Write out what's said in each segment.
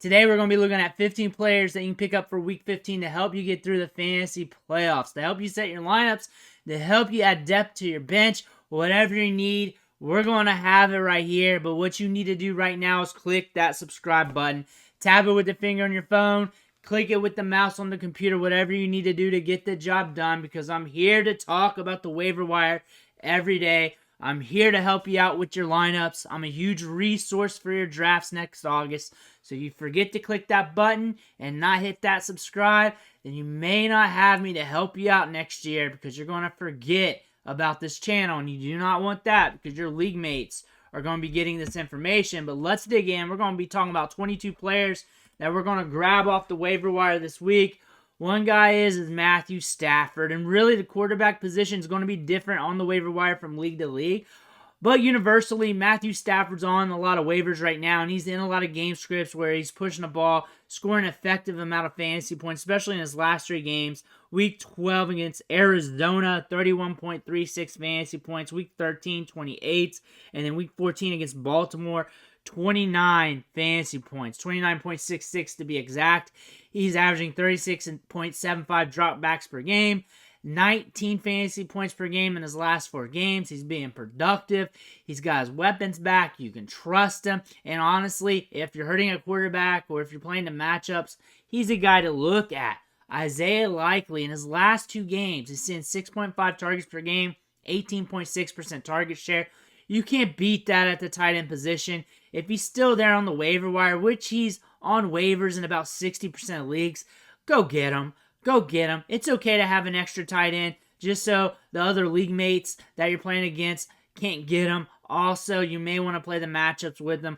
Today we're going to be looking at 15 players that you can pick up for Week 15 to help you get through the fantasy playoffs, to help you set your lineups, to help you add depth to your bench, whatever you need. We're going to have it right here, but what you need to do right now is click that subscribe button. Tap it with the finger on your phone. Click it with the mouse on the computer, whatever you need to do to get the job done, because I'm here to talk about the waiver wire every day. I'm here to help you out with your lineups. I'm a huge resource for your drafts next August. So if you forget to click that button and not hit that subscribe, then you may not have me to help you out next year, because you're going to forget about this channel, and you do not want that, because your league mates are going to be getting this information. But let's dig in. We're going to be talking about 22 players that we're going to grab off the waiver wire this week. One guy is Matthew Stafford, and really the quarterback position is going to be different on the waiver wire from league to league. But universally, Matthew Stafford's on a lot of waivers right now, and he's in a lot of game scripts where he's pushing the ball, scoring an effective amount of fantasy points, especially in his last 3 games. Week 12 against Arizona, 31.36 fantasy points. Week 13, 28. And then Week 14 against Baltimore, 29 fantasy points, 29.66 to be exact. He's averaging 36.75 dropbacks per game, 19 fantasy points per game in his last 4 games. He's being productive. He's got his weapons back. You can trust him. And honestly, if you're hurting a quarterback or if you're playing the matchups, he's a guy to look at. Isaiah Likely, in his last 2 games, he's seeing 6.5 targets per game, 18.6% target share. You can't beat that at the tight end position. If he's still there on the waiver wire, which he's on waivers in about 60% of leagues, go get him. Go get him. It's okay to have an extra tight end just so the other league mates that you're playing against can't get him. Also, you may want to play the matchups with them.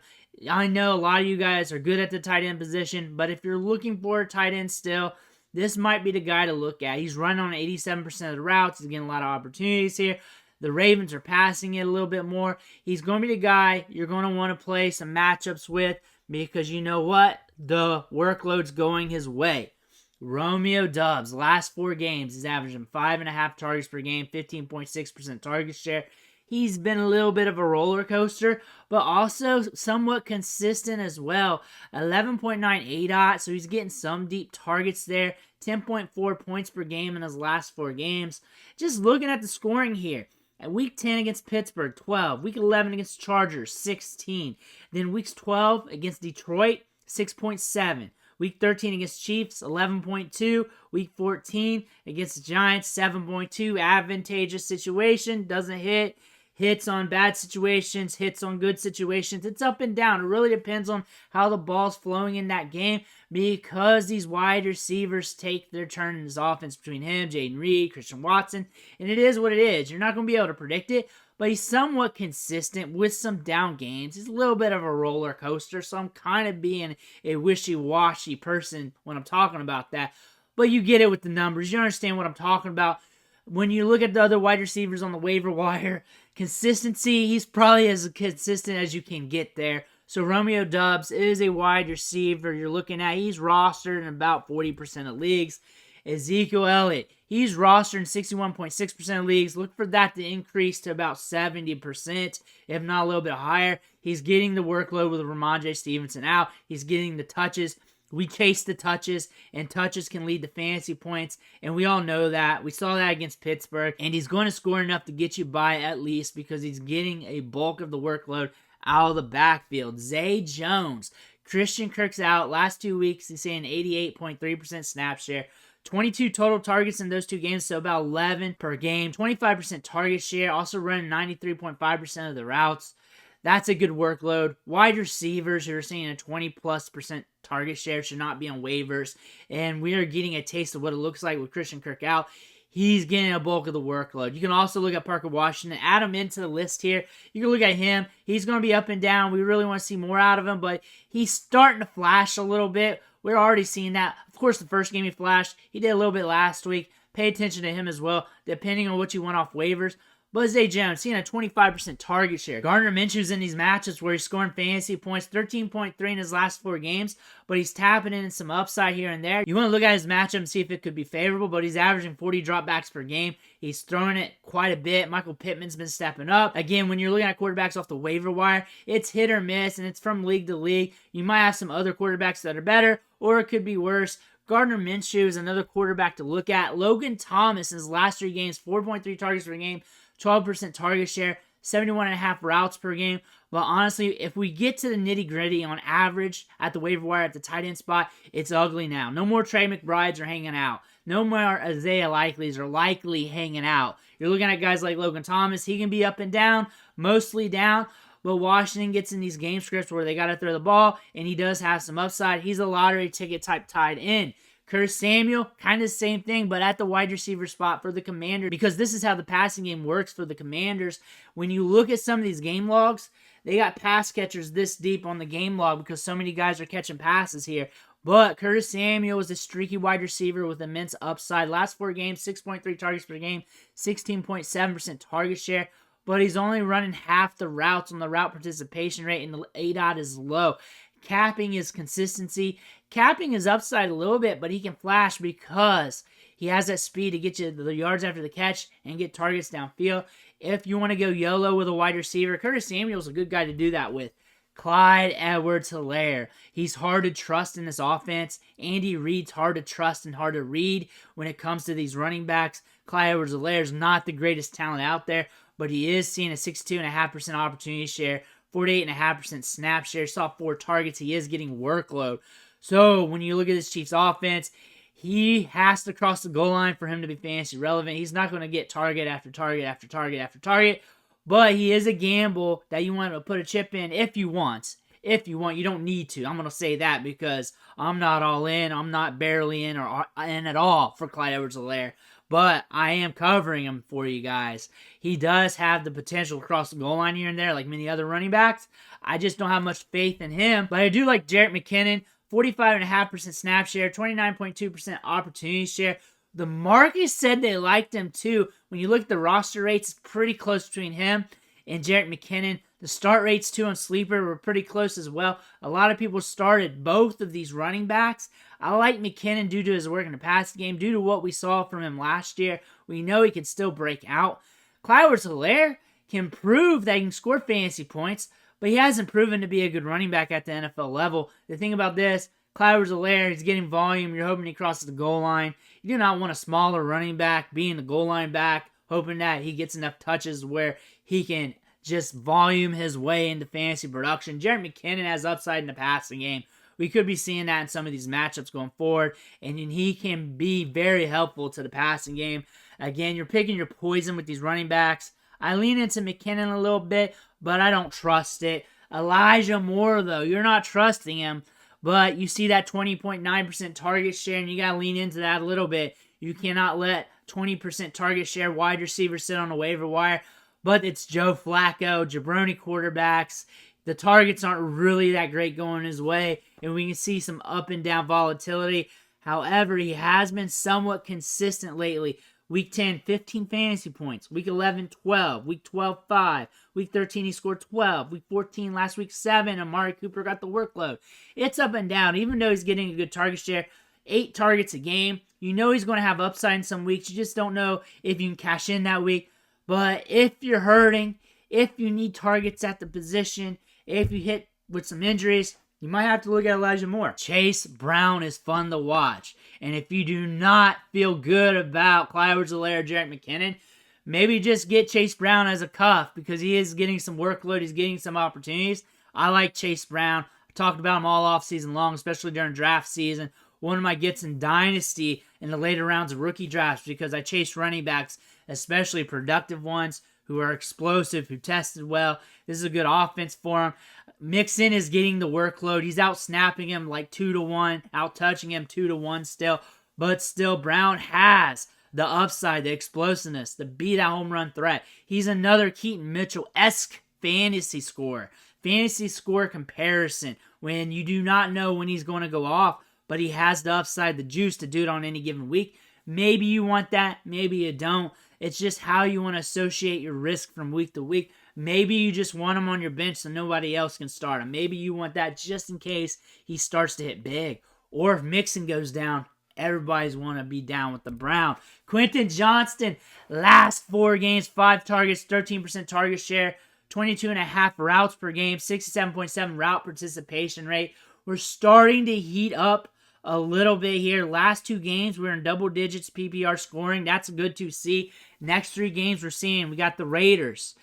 I know a lot of you guys are good at the tight end position, but if you're looking for a tight end still, this might be the guy to look at. He's running on 87% of the routes. He's getting a lot of opportunities here. The Ravens are passing it a little bit more. He's going to be the guy you're going to want to play some matchups with, because you know what? The workload's going his way. Romeo Doubs, last 4 games, he's averaging 5.5 targets per game, 15.6% target share. He's been a little bit of a roller coaster, but also somewhat consistent as well. 11.9 ADOT, so he's getting some deep targets there. 10.4 points per game in his last 4 games. Just looking at the scoring here. At Week 10 against Pittsburgh, 12. Week 11 against Chargers, 16. Then Week 12 against Detroit, 6.7. Week 13 against Chiefs, 11.2. Week 14 against the Giants, 7.2. Advantageous situation, doesn't hit. Hits on bad situations, hits on good situations. It's up and down. It really depends on how the ball's flowing in that game, because these wide receivers take their turn in this offense between him, Jaden Reed, Christian Watson, and it is what it is. You're not going to be able to predict it, but he's somewhat consistent with some down games. He's a little bit of a roller coaster, so I'm kind of being a wishy-washy person when I'm talking about that. But you get it with the numbers. You understand what I'm talking about. When you look at the other wide receivers on the waiver wire, consistency, he's probably as consistent as you can get there. So Romeo Doubs is a wide receiver you're looking at. He's rostered in about 40% of leagues. Ezekiel Elliott, he's rostered in 61.6% of leagues. Look for that to increase to about 70%, if not a little bit higher. He's getting the workload with Rhamondre Stevenson out. He's getting the touches. We chase the touches, and touches can lead to fantasy points, and we all know that. We saw that against Pittsburgh, and he's going to score enough to get you by at least, because he's getting a bulk of the workload out of the backfield. Zay Jones, Christian Kirk's out. Last 2 weeks, he's saying 88.3% snap share. 22 total targets in those 2 games, so about 11 per game. 25% target share, also running 93.5% of the routes. That's a good workload. Wide receivers who are seeing a 20+% target share should not be on waivers. And we are getting a taste of what it looks like with Christian Kirk out. He's getting a bulk of the workload. You can also look at Parker Washington. Add him into the list here. You can look at him. He's going to be up and down. We really want to see more out of him, but he's starting to flash a little bit. We're already seeing that. Of course, the first game he flashed. He did a little bit last week. Pay attention to him as well, depending on what you want off waivers. But Zay Jones, seeing a 25% target share. Gardner Minshew's in these matchups where he's scoring fantasy points, 13.3 in his last 4 games, but he's tapping in some upside here and there. You want to look at his matchup and see if it could be favorable, but he's averaging 40 dropbacks per game. He's throwing it quite a bit. Michael Pittman's been stepping up. Again, when you're looking at quarterbacks off the waiver wire, it's hit or miss, and it's from league to league. You might have some other quarterbacks that are better, or it could be worse. Gardner Minshew is another quarterback to look at. Logan Thomas in his last 3 games, 4.3 targets per game, 12% target share, 71.5 routes per game. But honestly, if we get to the nitty-gritty on average at the waiver wire at the tight end spot, it's ugly now. No more Trey McBrides are hanging out. No more Isaiah Likely's are likely hanging out. You're looking at guys like Logan Thomas. He can be up and down, mostly down. But Washington gets in these game scripts where they got to throw the ball, and he does have some upside. He's a lottery ticket type tight end. Curtis Samuel, kind of the same thing, but at the wide receiver spot for the Commanders, because this is how the passing game works for the Commanders. When you look at some of these game logs, they got pass catchers this deep on the game log because so many guys are catching passes here. But Curtis Samuel is a streaky wide receiver with immense upside. Last 4 games, 6.3 targets per game, 16.7% target share. But he's only running half the routes on the route participation rate, and the ADOT is low. Capping his consistency. Capping his upside a little bit, but he can flash because he has that speed to get you the yards after the catch and get targets downfield. If you want to go YOLO with a wide receiver, Curtis Samuel's a good guy to do that with. Clyde Edwards-Helaire. He's hard to trust in this offense. Andy Reid's hard to trust and hard to read when it comes to these running backs. Clyde Edwards-Helaire is not the greatest talent out there, but he is seeing a 62.5% opportunity share, 48.5% snap share. Saw 4 targets. He is getting workload. So when you look at this Chiefs offense, he has to cross the goal line for him to be fantasy relevant. He's not going to get target after target after target after target, but he is a gamble that you want to put a chip in if you want. If you want, you don't need to. I'm going to say that because I'm not all in. I'm not barely in or in at all for Clyde Edwards-Helaire. But I am covering him for you guys. He does have the potential to cross the goal line here and there like many other running backs. I just don't have much faith in him. But I do like Jerick McKinnon. 45.5% snap share, 29.2% opportunity share. The market said they liked him too. When you look at the roster rates, it's pretty close between him and Jerick McKinnon. The start rates too on Sleeper were pretty close as well. A lot of people started both of these running backs. I like McKinnon due to his work in the passing game, due to what we saw from him last year. We know he can still break out. Clyde Edwards-Helaire can prove that he can score fantasy points, but he hasn't proven to be a good running back at the NFL level. The thing about this, Clyde Edwards-Helaire, he's getting volume. You're hoping he crosses the goal line. You do not want a smaller running back being the goal line back, hoping that he gets enough touches where he can just volume his way into fantasy production. Jerick McKinnon has upside in the passing game. We could be seeing that in some of these matchups going forward, and he can be very helpful to the passing game. Again, you're picking your poison with these running backs. I lean into McKinnon a little bit, but I don't trust it. Elijah Moore, though, you're not trusting him, but you see that 20.9% target share, and you got to lean into that a little bit. You cannot let 20% target share wide receivers sit on the waiver wire, but it's Joe Flacco, jabroni quarterbacks. The targets aren't really that great going his way, and we can see some up and down volatility. However, he has been somewhat consistent lately. Week 10, 15 fantasy points. Week 11, 12. Week 12, 5. Week 13, he scored 12. Week 14, last week, 7. Amari Cooper got the workload. It's up and down. Even though he's getting a good target share, 8 targets a game. You know he's going to have upside in some weeks. You just don't know if you can cash in that week. But if you're hurting, if you need targets at the position, if you hit with some injuries, you might have to look at Elijah Moore. Chase Brown is fun to watch. And if you do not feel good about Clyde Edwards-Helaire or Jerick McKinnon, maybe just get Chase Brown as a cuff because he is getting some workload. He's getting some opportunities. I like Chase Brown. I talked about him all off season long, especially during draft season. One of my gets in Dynasty in the later rounds of rookie drafts because I chase running backs, especially productive ones who are explosive, who tested well. This is a good offense for him. Mixon is getting the workload. He's out snapping him like 2-1, out touching him 2-1 still. But still, Brown has the upside, the explosiveness, the be that home run threat. He's another Keaton Mitchell-esque fantasy scorer. Fantasy score comparison when you do not know when he's going to go off, but he has the upside, the juice to do it on any given week. Maybe you want that, maybe you don't. It's just how you want to associate your risk from week to week. Maybe you just want him on your bench so nobody else can start him. Maybe you want that just in case he starts to hit big. Or if Mixon goes down, everybody's want to be down with the Brown. Quentin Johnston, last 4 games, 5 targets, 13% target share, 22.5 routes per game, 67.7 route participation rate. We're starting to heat up a little bit here. Last 2 games, we're in double digits PPR scoring. That's good to see. Next 3 games we're seeing, we got the Raiders.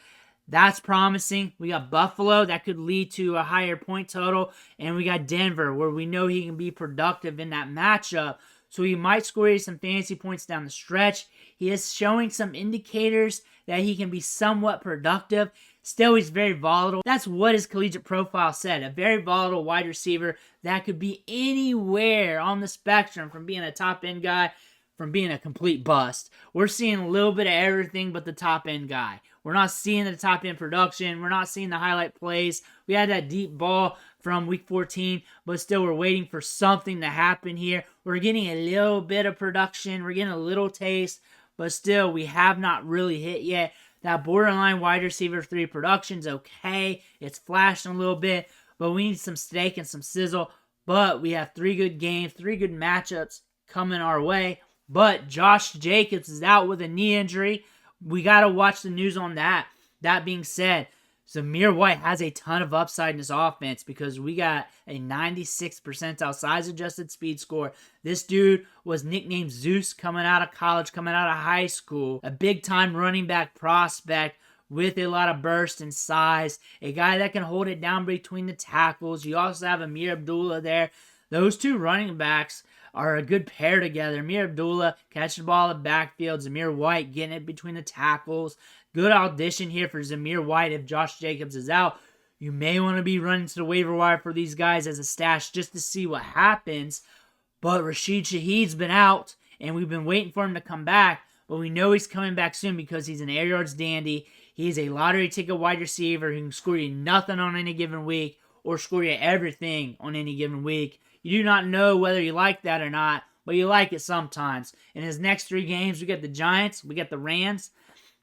That's promising. We got Buffalo. That could lead to a higher point total. And we got Denver, where we know he can be productive in that matchup. So he might score you some fantasy points down the stretch. He is showing some indicators that he can be somewhat productive. Still, he's very volatile. That's what his collegiate profile said. A very volatile wide receiver that could be anywhere on the spectrum, from being a top-end guy, from being a complete bust. We're seeing a little bit of everything but the top-end guy. We're not seeing the top-end production. We're not seeing the highlight plays. We had that deep ball from week 14, but still we're waiting for something to happen here. We're getting a little bit of production. We're getting a little taste, but still we have not really hit yet. That borderline wide receiver 3 production's okay. It's flashing a little bit, but we need some steak and some sizzle. But we have 3 good games, 3 good matchups coming our way. But Josh Jacobs is out with a knee injury. We got to watch the news on that. That being said, Zamire White has a ton of upside in this offense because we got a 96 percentile size-adjusted speed score. This dude was nicknamed Zeus coming out of college, coming out of high school. A big-time running back prospect with a lot of burst and size. A guy that can hold it down between the tackles. You also have Amir Abdullah there. Those 2 running backs are a good pair together. Amir Abdullah catching the ball in the backfield. Zamire White getting it between the tackles. Good audition here for Zamire White if Josh Jacobs is out. You may want to be running to the waiver wire for these guys as a stash just to see what happens. But Rashid Shaheed's been out, and we've been waiting for him to come back. But we know he's coming back soon because he's an air yards dandy. He's a lottery ticket wide receiver who can score you nothing on any given week or score you everything on any given week. You do not know whether you like that or not, but you like it sometimes. In his next 3 games, we got the Giants, we got the Rams.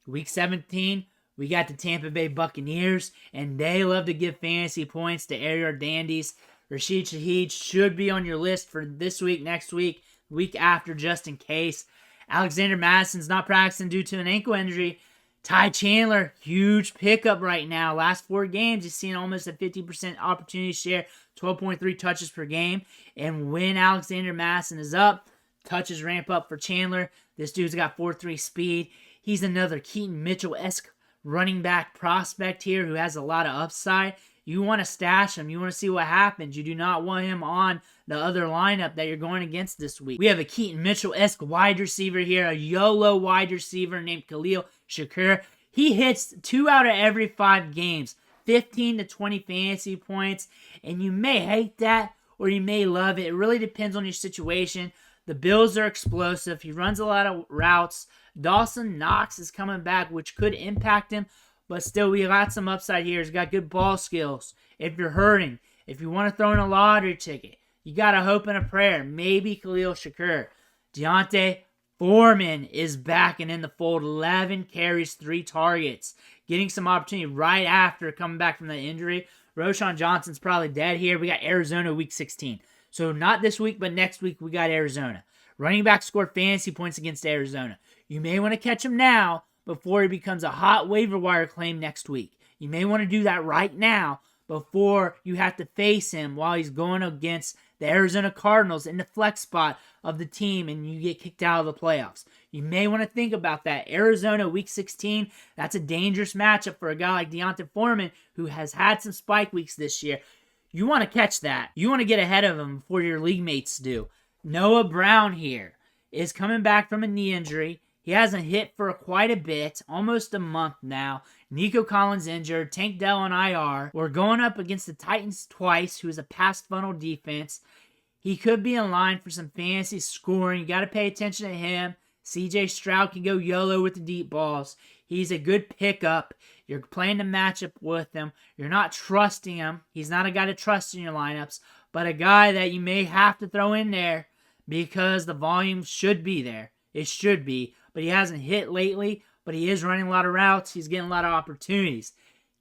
Week 17, we got the Tampa Bay Buccaneers, and they love to give fantasy points to air yard dandies. Rashid Shaheed should be on your list for this week, next week, week after, just in case. Alexander Mattison's not practicing due to an ankle injury. Ty Chandler, huge pickup right now. Last 4 games, he's seen almost a 50% opportunity share, 12.3 touches per game. And when Alexander Mattison is up, touches ramp up for Chandler. This dude's got 4.3 speed. He's another Keaton Mitchell-esque running back prospect here who has a lot of upside. You want to stash him. You want to see what happens. You do not want him on the other lineup that you're going against this week. We have a Keaton Mitchell-esque wide receiver here, a YOLO wide receiver named Khalil Shakur. He hits 2 out of every 5 games, 15 to 20 fantasy points, and you may hate that or you may love it. It really depends on your situation. The Bills are explosive. He runs a lot of routes. Dawson Knox is coming back, which could impact him, but still, we got some upside here. He's got good ball skills. If you're hurting, if you want to throw in a lottery ticket, you got a hope and a prayer. Maybe Khalil Shakur. Deontay Foreman is back and in the fold. 11 carries, 3 targets. Getting some opportunity right after coming back from the injury. Roschon Johnson's probably dead here. We got Arizona week 16. So not this week, but next week we got Arizona. Running back scored fantasy points against Arizona. You may want to catch him now before he becomes a hot waiver wire claim next week. You may want to do that right now before you have to face him while he's going against the Arizona Cardinals in the flex spot of the team and you get kicked out of the playoffs. You may want to think about that. Arizona week 16, that's a dangerous matchup for a guy like Deontay Foreman who has had some spike weeks this year. You want to catch that. You want to get ahead of him before your league mates do. Noah Brown here is coming back from a knee injury. He hasn't hit for quite a bit, almost a month now. Nico Collins injured, Tank Dell on IR. We're going up against the Titans twice, who is a pass funnel defense. He could be in line for some fantasy scoring. You got to pay attention to him. CJ Stroud can go YOLO with the deep balls. He's a good pickup. You're playing the matchup with him. You're not trusting him. He's not a guy to trust in your lineups, but a guy that you may have to throw in there because the volume should be there. It should be, but he hasn't hit lately. but he is running a lot of routes. He's getting a lot of opportunities.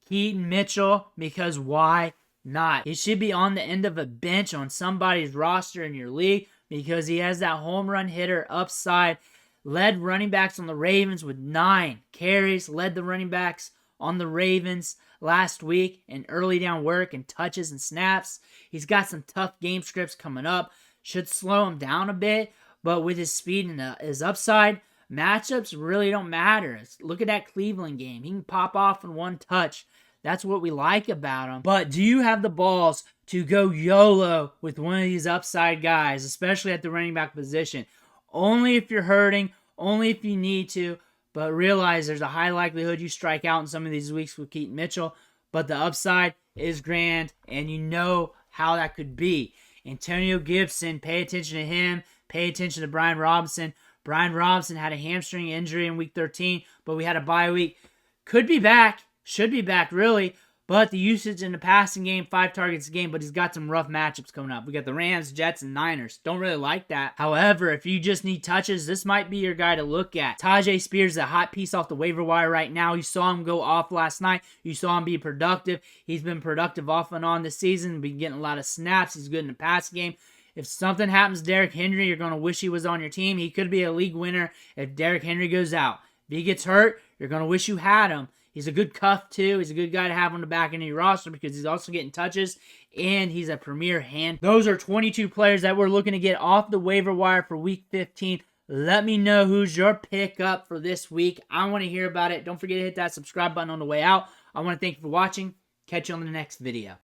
Keaton Mitchell, because why not? He should be on the end of a bench on somebody's roster in your league because he has that home run hitter upside. Led running backs on the Ravens with 9 carries. Led the running backs on the Ravens last week in early down work and touches and snaps. He's got some tough game scripts coming up. Should slow him down a bit, but with his speed and his upside, matchups really don't matter. Look at that Cleveland game. He can pop off in one touch. That's what we like about him. But do you have the balls to go YOLO with one of these upside guys, especially at the running back position? Only if you're hurting, only if you need to, but realize there's a high likelihood you strike out in some of these weeks with Keaton Mitchell, but the upside is grand, and you know how that could be. Antonio Gibson, pay attention to him. Pay attention to Brian Robinson. Brian Robinson had a hamstring injury in Week 13, but we had a bye week. Could be back. Should be back, really. But the usage in the passing game, 5 targets a game, but he's got some rough matchups coming up. We got the Rams, Jets, and Niners. Don't really like that. However, if you just need touches, this might be your guy to look at. Tyjae Spears is a hot piece off the waiver wire right now. You saw him go off last night. You saw him be productive. He's been productive off and on this season. Been getting a lot of snaps. He's good in the pass game. If something happens to Derrick Henry, you're going to wish he was on your team. He could be a league winner if Derrick Henry goes out. If he gets hurt, you're going to wish you had him. He's a good cuff, too. He's a good guy to have on the back end of your roster because he's also getting touches, and he's a premier hand. Those are 22 players that we're looking to get off the waiver wire for Week 15. Let me know who's your pickup for this week. I want to hear about it. Don't forget to hit that subscribe button on the way out. I want to thank you for watching. Catch you on the next video.